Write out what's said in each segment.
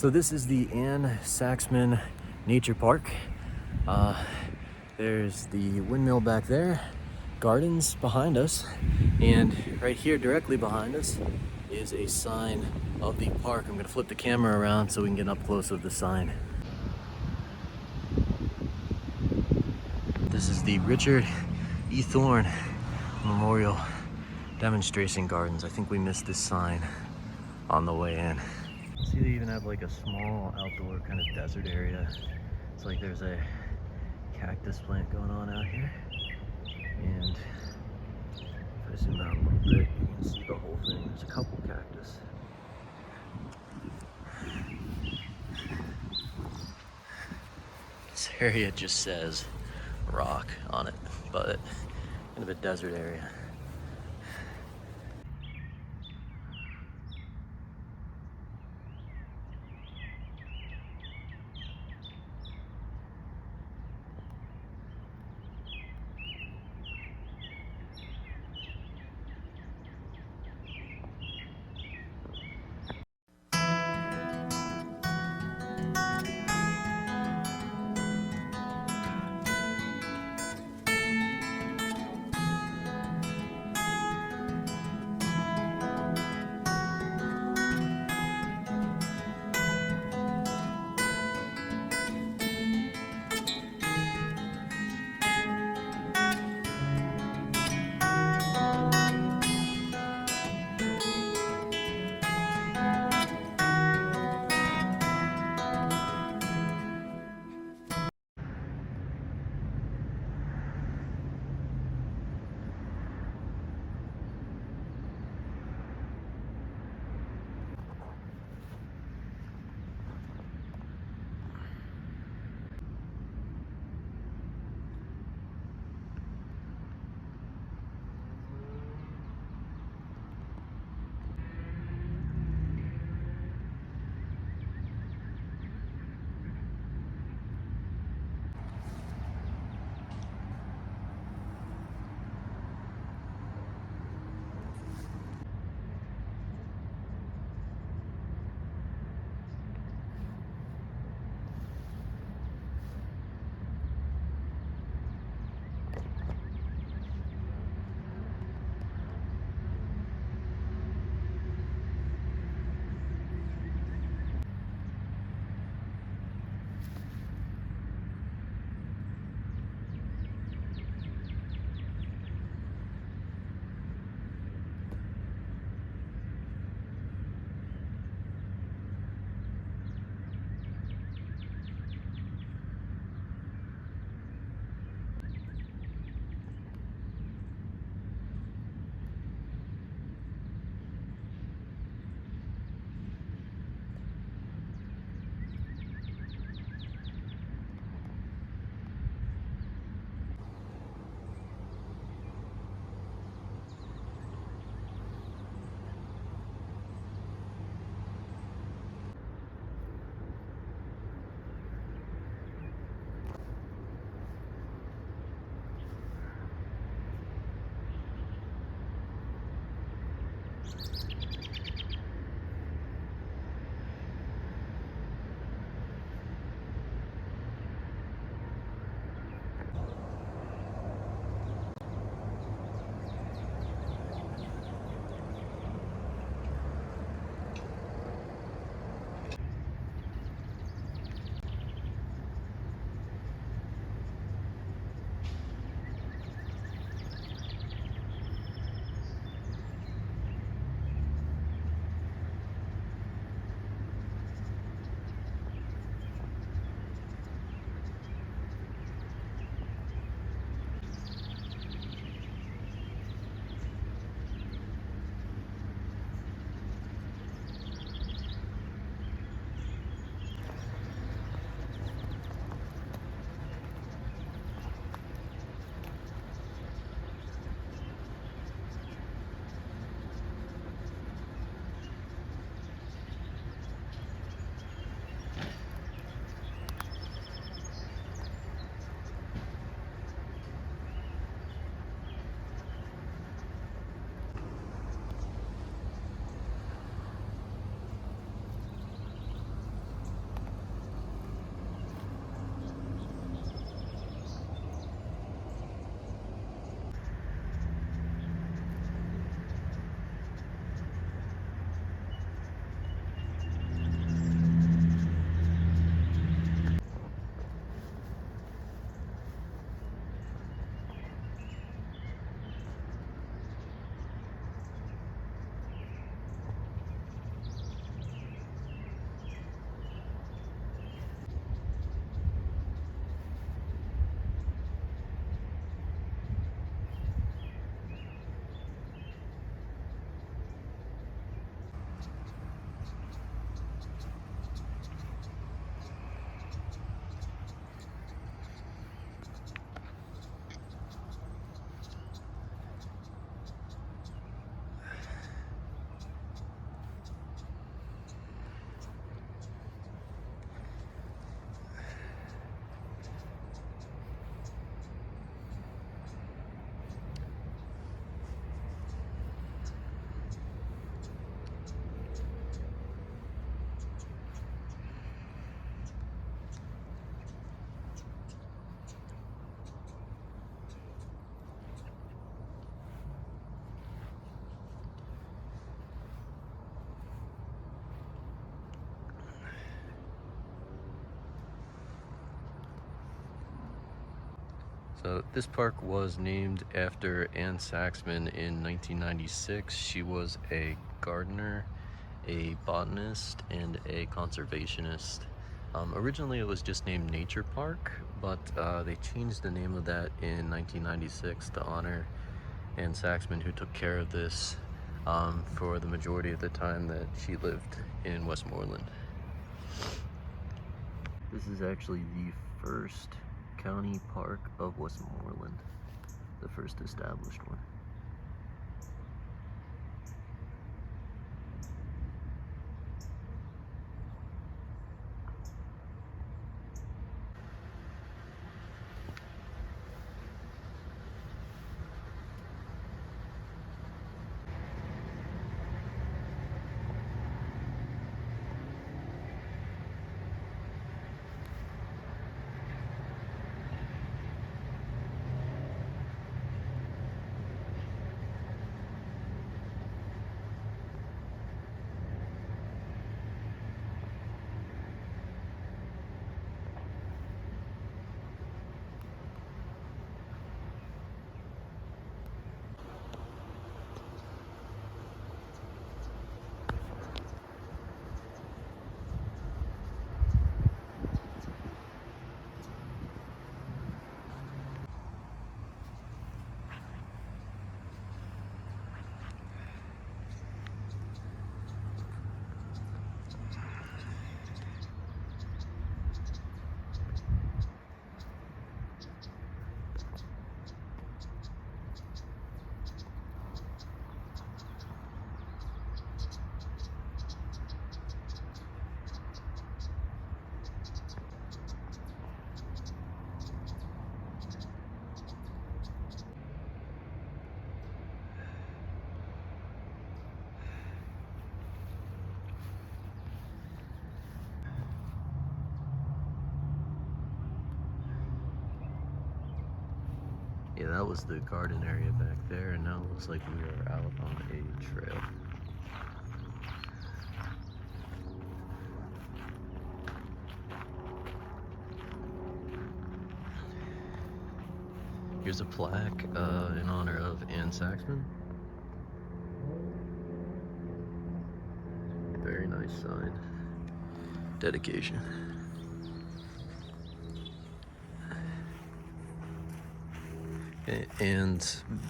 So this is the Saxman Nature Park. There's the windmill back there, gardens behind us, and right here directly behind us is a sign of the park. I'm gonna flip the camera around so we can get up close of the sign. This is the Richard E. Thorne Memorial Demonstration Gardens. I think we missed this sign on the way in. See, they even have like a small outdoor kind of desert area. It's like there's a cactus plant going on out here. And if I zoom out a little bit, you can see the whole thing. There's a couple cactus. This area just says rock on it, but kind of a desert area. So this park was named after Anne Saxman in 1996. She was a gardener, a botanist, and a conservationist. Originally it was just named Nature Park, but they changed the name of that in 1996 to honor Anne Saxman, who took care of this for the majority of the time that she lived in Westmoreland. This is actually the first county park of Westmoreland, the first established one. Yeah, that was the garden area back there, and now it looks like we are out on a trail. Here's a plaque in honor of Anne Saxman. Very nice sign. Dedication. And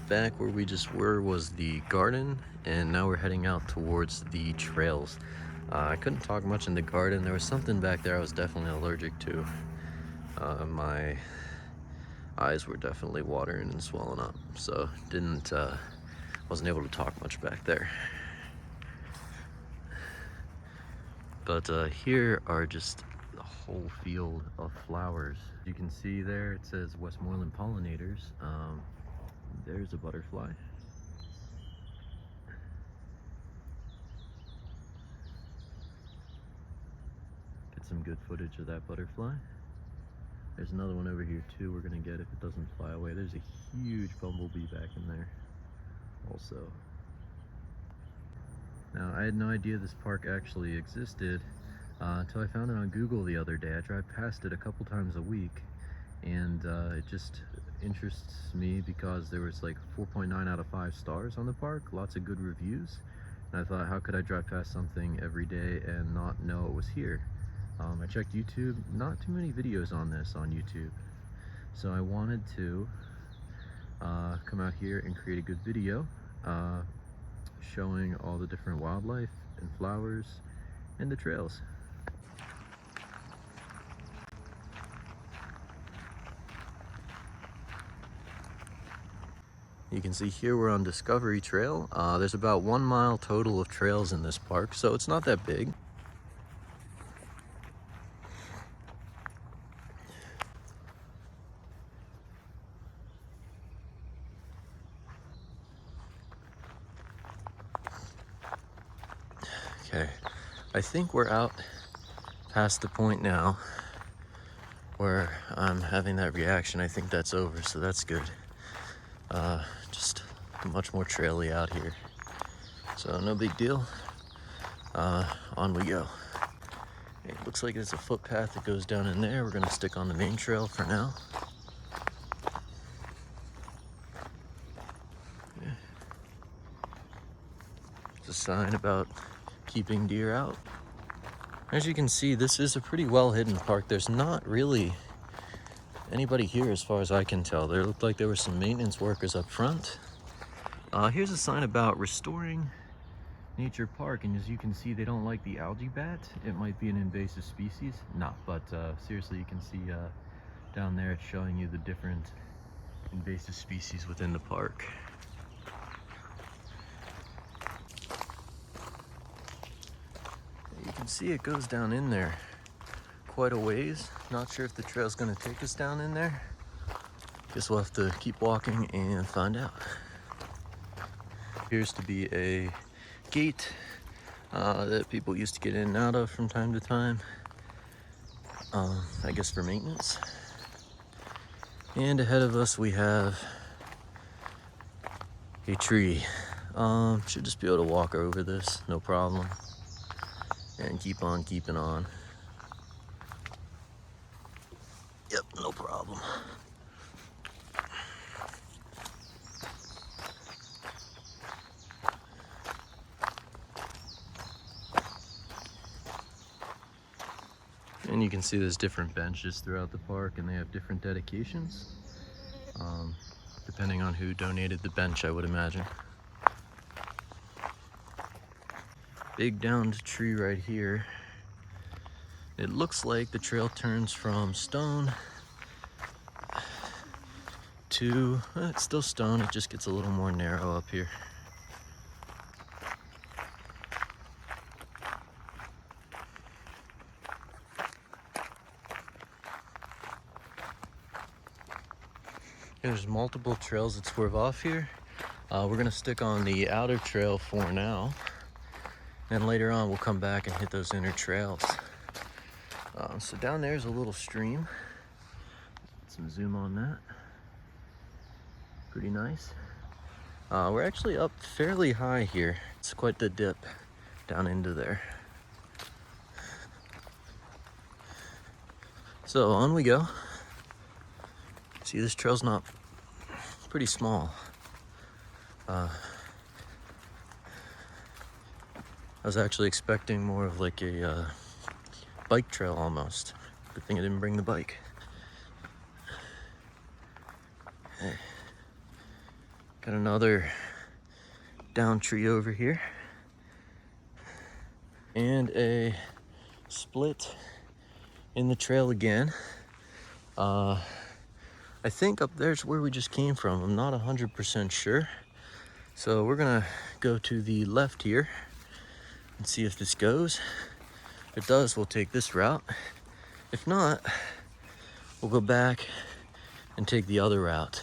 back where we just were was the garden, and now we're heading out towards the trails. I couldn't talk much in the garden. There was something back there I was definitely allergic to. My eyes were definitely watering and swelling up, so wasn't able to talk much back there. But here are just a whole field of flowers. You can see there it says Westmoreland pollinators. There's a butterfly. Get some good footage of that butterfly. There's another one over here too we're gonna get if it doesn't fly away. There's a huge bumblebee back in there also. Now, I had no idea this park actually existed until I found it on Google the other day. I drive past it a couple times a week, and it just interests me because there was like 4.9 out of 5 stars on the park, lots of good reviews. And I thought, how could I drive past something every day and not know it was here? I checked YouTube, not too many videos on this on YouTube. So I wanted to come out here and create a good video showing all the different wildlife and flowers and the trails. You can see here we're on Discovery Trail. There's about 1 mile total of trails in this park, so it's not that big. Okay, I think we're out past the point now where I'm having that reaction. I think that's over, so that's good. Just much more traily out here, so no big deal. On we go. It looks like there's a footpath that goes down in there. We're gonna stick on the main trail for now. a sign about keeping deer out. As you can see, this is a pretty well hidden park. There's not really anybody here as far as I can tell. There looked like there were some maintenance workers up front. Here's a sign about restoring nature park, and as you can see, they don't like the algae bat. It might be an invasive species. No, but seriously, you can see down there it's showing you the different invasive species within the park. You can see it goes down in there quite a ways. Not sure if the trail's going to take us down in there. Guess we'll have to keep walking and find out. Appears to be a gate that people used to get in and out of from time to time. I guess for maintenance. And ahead of us we have a tree. Should just be able to walk over this, no problem. And keep on keeping on. Yep, no problem. And you can see there's different benches throughout the park, and they have different dedications. Depending on who donated the bench, I would imagine. Big downed tree right here. It looks like the trail turns from stone to, it's still stone, it just gets a little more narrow up here. There's multiple trails that swerve off here. We're gonna stick on the outer trail for now. And later on, we'll come back and hit those inner trails. So down there's a little stream. Some zoom on that. Pretty nice. We're actually up fairly high here. It's quite the dip down into there. So on we go. See, this trail's not pretty small. I was actually expecting more of like a bike trail almost. Good thing I didn't bring the bike. Okay. Got another down tree over here. And a split in the trail again. I think up there's where we just came from. I'm not 100% sure. So we're gonna go to the left here and see if this goes. If it does, we'll take this route. If not, we'll go back and take the other route.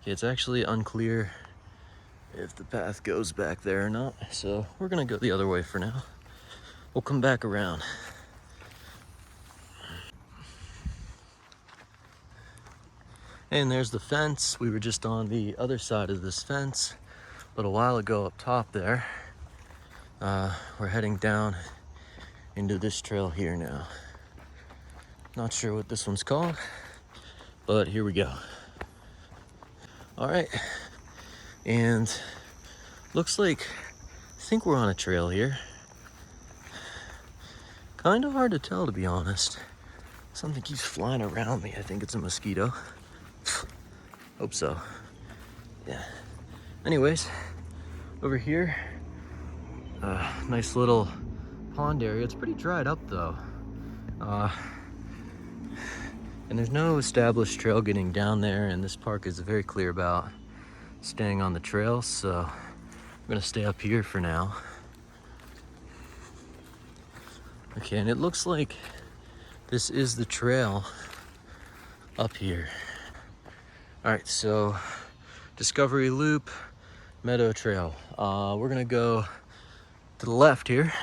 Okay, it's actually unclear if the path goes back there or not. So we're gonna go the other way for now. We'll come back around. And there's the fence. We were just on the other side of this fence a little while ago up top there. We're heading down into this trail here now. Not sure what this one's called, but here we go. All right, and looks like, I think we're on a trail here. Kind of hard to tell, to be honest. Something keeps flying around me. I think it's a mosquito. Hope so. Yeah. Anyways, over here, nice little pond area. It's pretty dried up though. And there's no established trail getting down there, and this park is very clear about staying on the trail, so I'm gonna stay up here for now. Okay, and it looks like this is the trail up here. All right, so Discovery Loop, Meadow Trail. We're gonna go to the left here,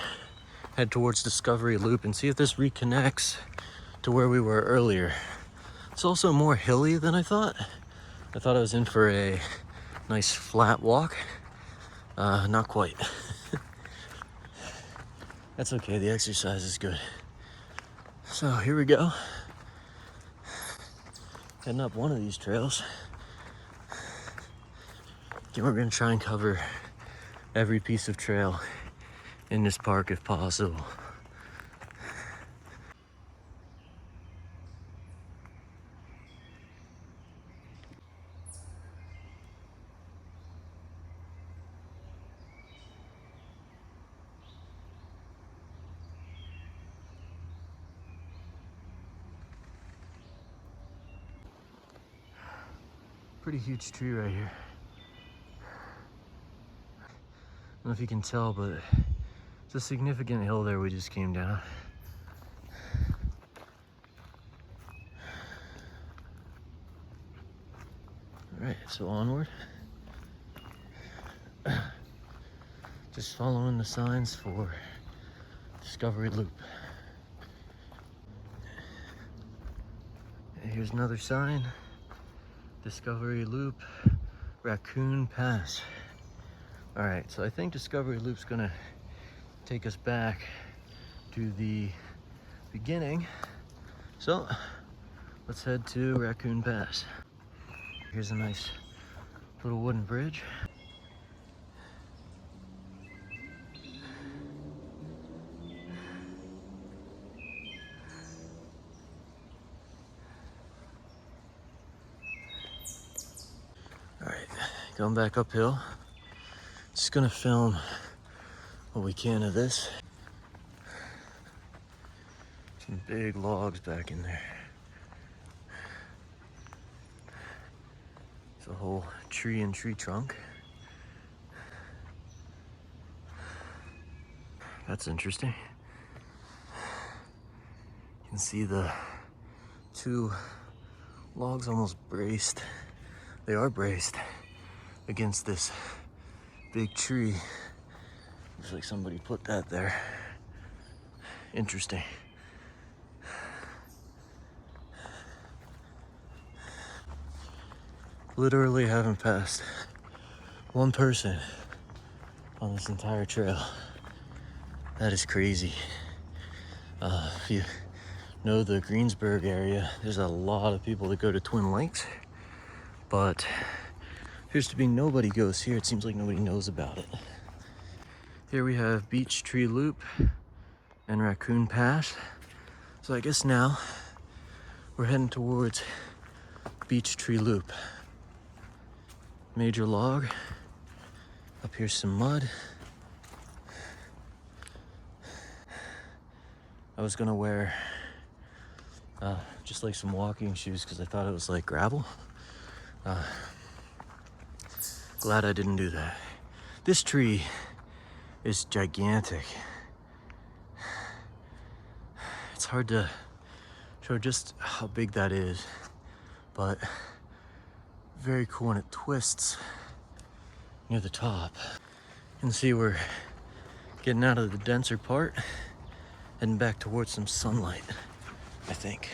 head towards Discovery Loop, and see if this reconnects to where we were earlier. It's also more hilly than I thought. I thought I was in for a nice flat walk. Not quite. That's okay, the exercise is good. So here we go. Heading up one of these trails. Okay, we're gonna try and cover every piece of trail in this park if possible. Pretty huge tree right here. I don't know if you can tell, but it's a significant hill there we just came down. All right, so onward. Just following the signs for Discovery Loop. And here's another sign. Discovery Loop, Raccoon Pass. All right, so I think Discovery Loop's gonna take us back to the beginning. So let's head to Raccoon Pass. Here's a nice little wooden bridge. All right, going back uphill. Just gonna film what we can of this. Some big logs back in there. It's a whole tree and tree trunk. That's interesting. You can see the two logs almost braced. They are braced against this big tree. Looks like somebody put that there. Interesting. Literally haven't passed one person on this entire trail. That is crazy. If you know the Greensburg area, there's a lot of people that go to Twin Lakes, but appears to be nobody goes here. It seems like nobody knows about it. Here we have Beech Tree Loop and Raccoon Pass. So I guess now we're heading towards Beech Tree Loop. Major log. Up here's some mud. I was gonna wear just like some walking shoes because I thought it was like gravel. Glad I didn't do that. This tree is gigantic. It's hard to show just how big that is, but very cool, and it twists near the top. You can see we're getting out of the denser part, heading back towards some sunlight, I think.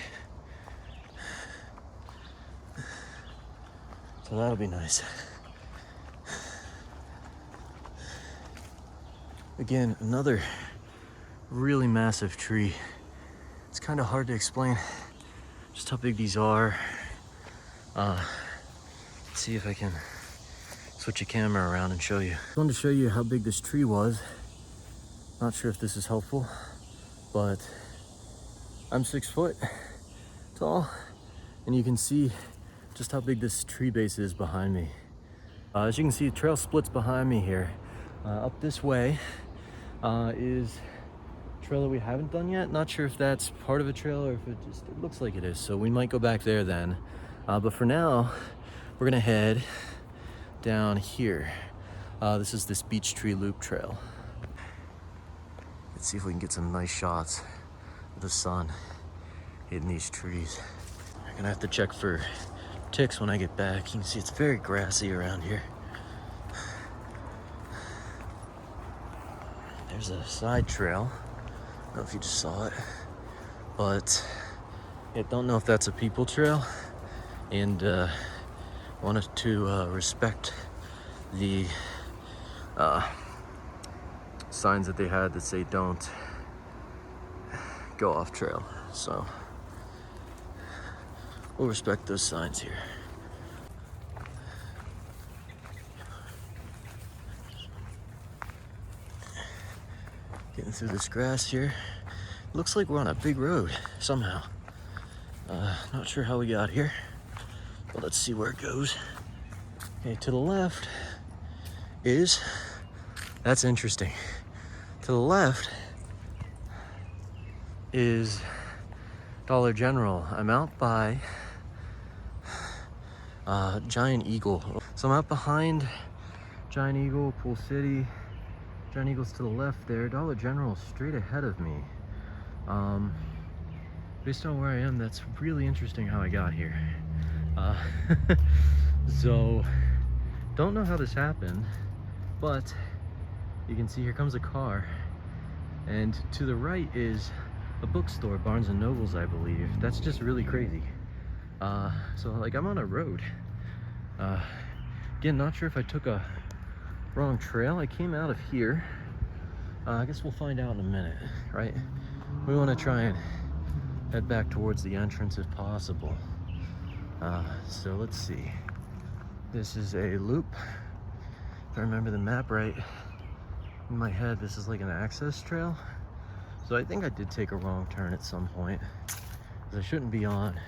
So that'll be nice. Again, another really massive tree. It's kind of hard to explain just how big these are. Let's see if I can switch a camera around and show you. I wanted to show you how big this tree was. Not sure if this is helpful, but I'm 6 foot tall, and you can see just how big this tree base is behind me. As you can see, the trail splits behind me here. Up this way is a trail that we haven't done yet. Not sure if that's part of a trail or if it looks like it is. So we might go back there then. But for now, we're gonna head down here. This is this Beech Tree Loop trail. Let's see if we can get some nice shots of the sun hitting these trees. I'm gonna have to check for ticks when I get back. You can see it's very grassy around here. There's a side trail. I don't know if you just saw it, but I don't know if that's a people trail, and wanted to respect the signs that they had that say don't go off trail. So we'll respect those signs here. Getting through this grass here. Looks like we're on a big road somehow. Not sure how we got here, but let's see where it goes. Okay, to the left is, that's interesting. To the left is Dollar General. I'm out by Giant Eagle. So I'm out behind Giant Eagle, Pool City. Giant Eagle's to the left there. Dollar General straight ahead of me. Based on where I am, that's really interesting how I got here. So, don't know how this happened, but you can see here comes a car, and to the right is a bookstore, Barnes & Nobles, I believe. That's just really crazy. So like I'm on a road. Again, not sure if I took a wrong trail. I came out of here. I guess we'll find out in a minute, right? We want to try and head back towards the entrance if possible. So let's see. This is a loop. If I remember the map right in my head, this is like an access trail. So I think I did take a wrong turn at some point, because I shouldn't be on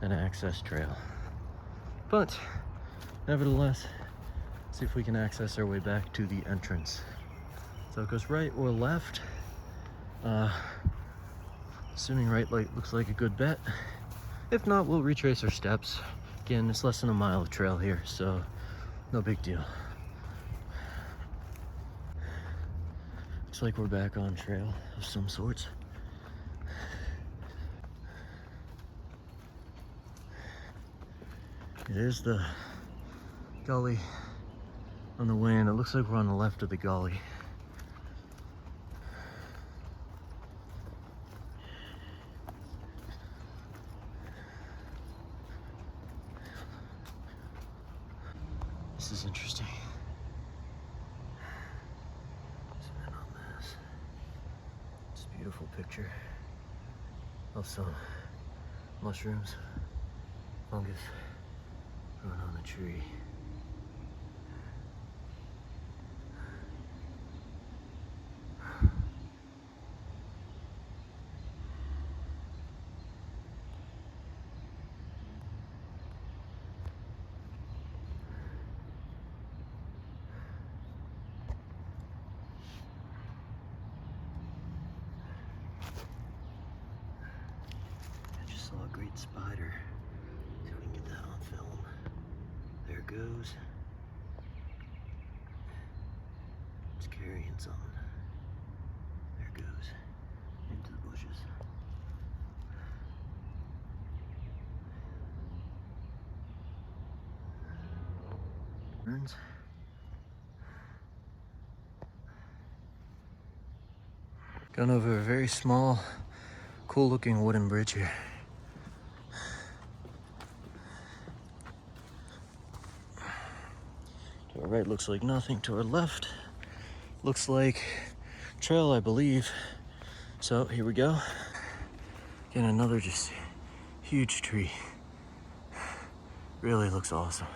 an access trail. But nevertheless, see if we can access our way back to the entrance. So it goes right or left. Assuming right light looks like a good bet. If not, we'll retrace our steps. Again, it's less than a mile of trail here, so no big deal. Looks like we're back on trail of some sorts. There's the gully on the way in. It looks like we're on the left of the gully. This is interesting. Zoom in on this. It's a beautiful picture of some mushrooms, fungus growing on a tree. Saw a great spider. See if we can get that on film. There it goes. It's carrying something. There it goes. Into the bushes. Burns. Gone over a very small, cool looking wooden bridge here. To our right looks like nothing. To our left looks like trail, I believe. So here we go. Again, another just huge tree. Really looks awesome.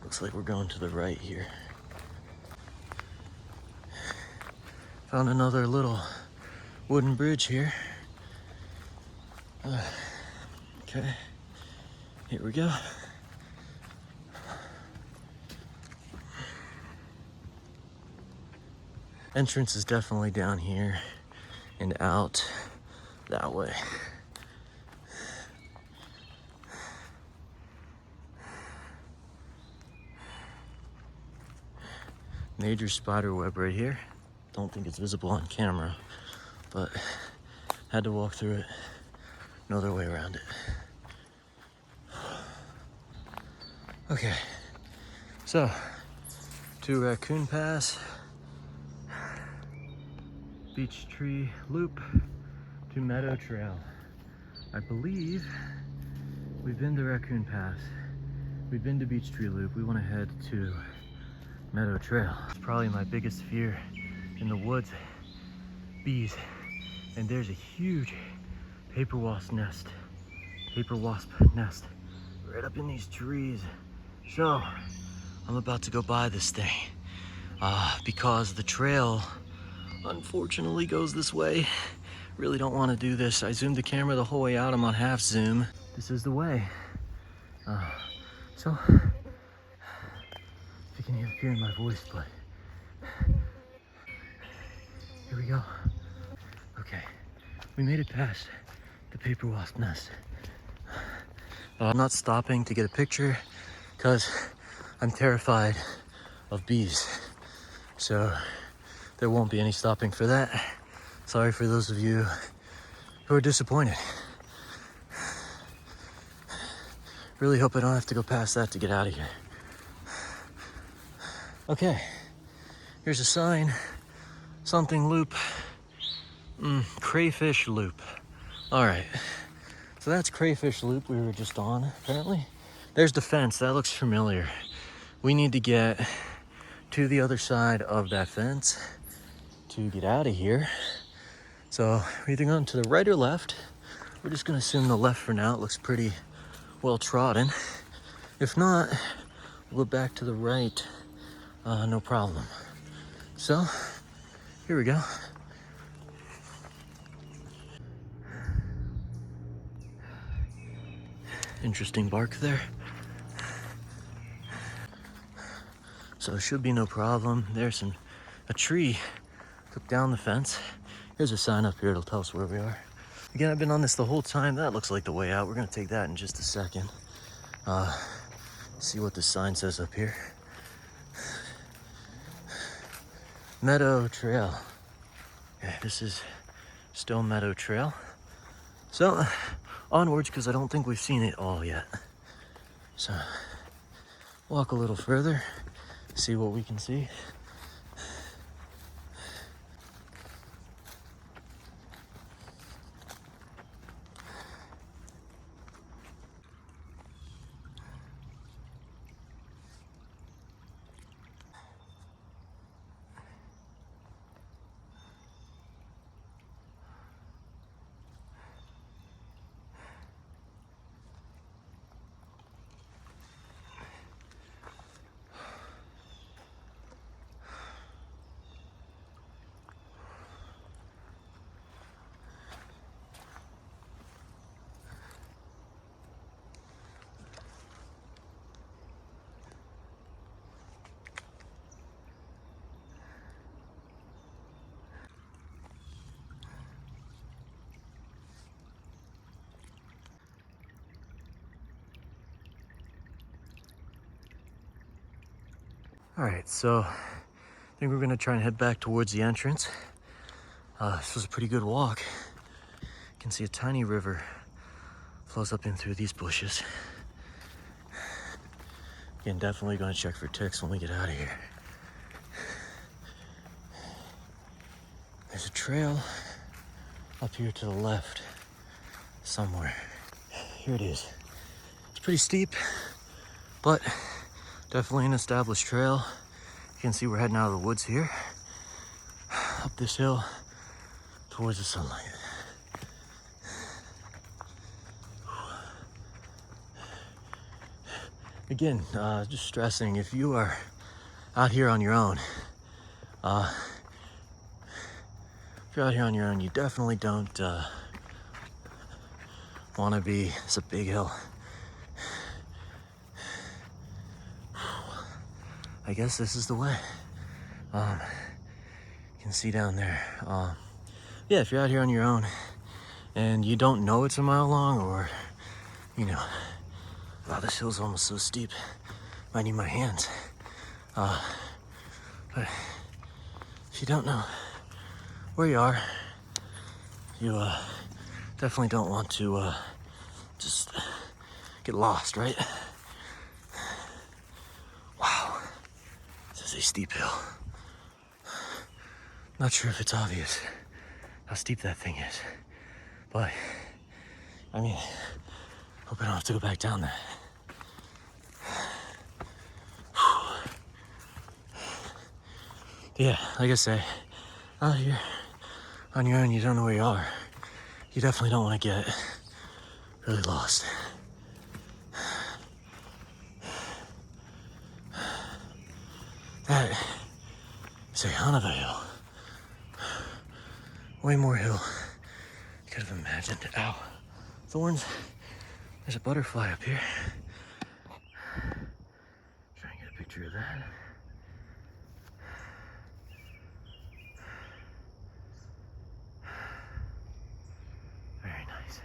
Looks like we're going to the right here. Found another little wooden bridge here. Okay, here we go. Entrance is definitely down here and out that way. Major spider web right here. Don't think it's visible on camera, but had to walk through it. No other way around it. Okay, so to Raccoon Pass, Beech Tree Loop to Meadow Trail. I believe we've been to Raccoon Pass. We've been to Beech Tree Loop. We want to head to Meadow Trail. It's probably my biggest fear in the woods, bees. And there's a huge paper wasp nest right up in these trees. So I'm about to go buy this thing. because the trail unfortunately goes this way. Really don't want to do this. I zoomed the camera the whole way out. I'm on half zoom. This is the way. So, if you can hear my voice, but here we go. Okay, we made it past the paper wasp nest. I'm not stopping to get a picture because I'm terrified of bees. So there won't be any stopping for that. Sorry for those of you who are disappointed. Really hope I don't have to go past that to get out of here. Okay, here's a sign. Something loop. Crayfish loop. All right, so that's crayfish loop we were just on, apparently. There's the fence, that looks familiar. We need to get to the other side of that fence to get out of here. So we're either going to the right or left. We're just gonna assume the left for now. It looks pretty well trodden. If not, we'll go back to the right, no problem. So here we go. Interesting bark there. So it should be no problem. There's a tree took down the fence. Here's a sign up here, it'll tell us where we are. Again, I've been on this the whole time. That looks like the way out. We're gonna take that in just a second. See what the sign says up here. Meadow Trail. Yeah, this is still Meadow Trail. So, onwards, because I don't think we've seen it all yet. So, walk a little further, see what we can see. All right, so I think we're gonna try and head back towards the entrance. This was a pretty good walk. You can see a tiny river flows up in through these bushes. Again, definitely gonna check for ticks when we get out of here. There's a trail up here to the left somewhere. Here it is. It's pretty steep, but definitely an established trail. You can see we're heading out of the woods here, up this hill towards the sunlight. Again, just stressing, if you are out here on your own, if you're out here on your own, you definitely don't want to be, it's a big hill. I guess this is the way. You can see down there. Yeah, if you're out here on your own and you don't know it's a mile long, or, you know, wow, this hill's almost so steep. Might need my hands. But if you don't know where you are, you definitely don't want to just get lost, right? A steep hill. Not sure if it's obvious how steep that thing is, but I mean, hope I don't have to go back down there. Yeah, like I say, out here on your own, you don't know where you are. You definitely don't want to get really lost. That ton of a hill. Way more hill. You could have imagined. Ow. Thorns. There's a butterfly up here. Try and get a picture of that. Very nice.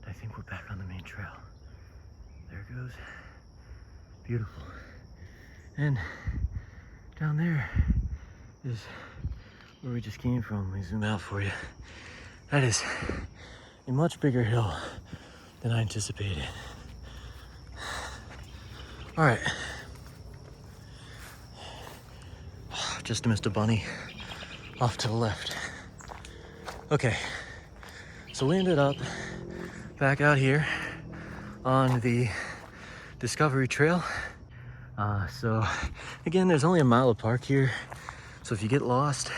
I think we're back on the main trail. There it goes. Beautiful. And down there is where we just came from. Let me zoom out for you. That is a much bigger hill than I anticipated. All right. Just missed a bunny off to the left. Okay, so we ended up back out here on the Discovery Trail. So again, there's only a mile of park here. So if you get lost,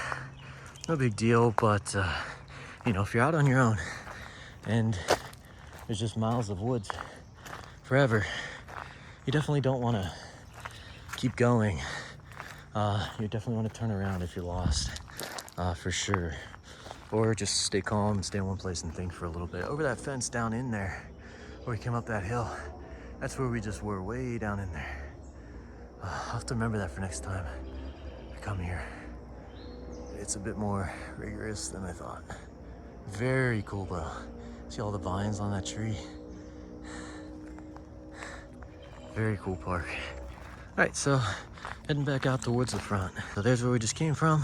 no big deal, but you know, if you're out on your own and there's just miles of woods forever, you definitely don't want to keep going. You definitely want to turn around if you're lost, for sure. Or just stay calm and stay in one place and think for a little bit. Over that fence down in there, where we came up that hill, that's where we just were, way down in there. I'll have to remember that for next time I come here. It's a bit more rigorous than I thought. Very cool though. See all the vines on that tree? Very cool park. All right, so heading back out towards the front. So there's where we just came from.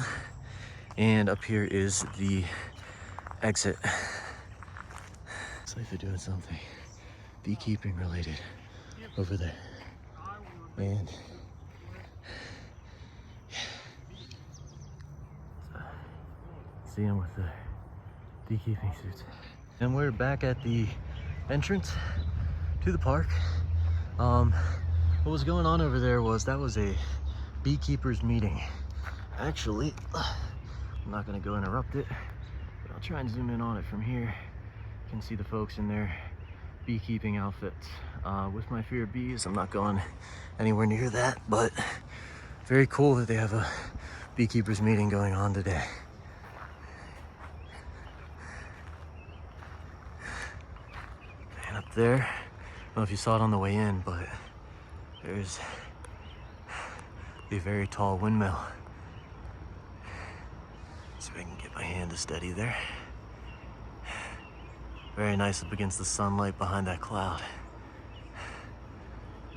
And up here is the exit. Looks like they're doing something beekeeping related over there. And see them with the beekeeping suits. And we're back at the entrance to the park. What was going on over there was that was a beekeepers meeting. Actually, I'm not gonna go interrupt it, but I'll try and zoom in on it from here. You can see the folks in their beekeeping outfits. With my fear of bees, I'm not going anywhere near that, but very cool that they have a beekeepers meeting going on today. And up there, I don't know if you saw it on the way in, but there's a very tall windmill. See if I can get my hand to steady there. Very nice up against the sunlight behind that cloud.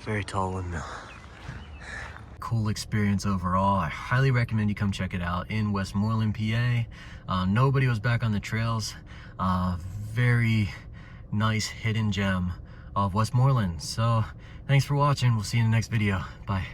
Very tall windmill. Cool experience overall. I highly recommend you come check it out in Westmoreland, PA. Nobody was back on the trails. Very nice hidden gem of Westmoreland. So thanks for watching. We'll see you in the next video. Bye.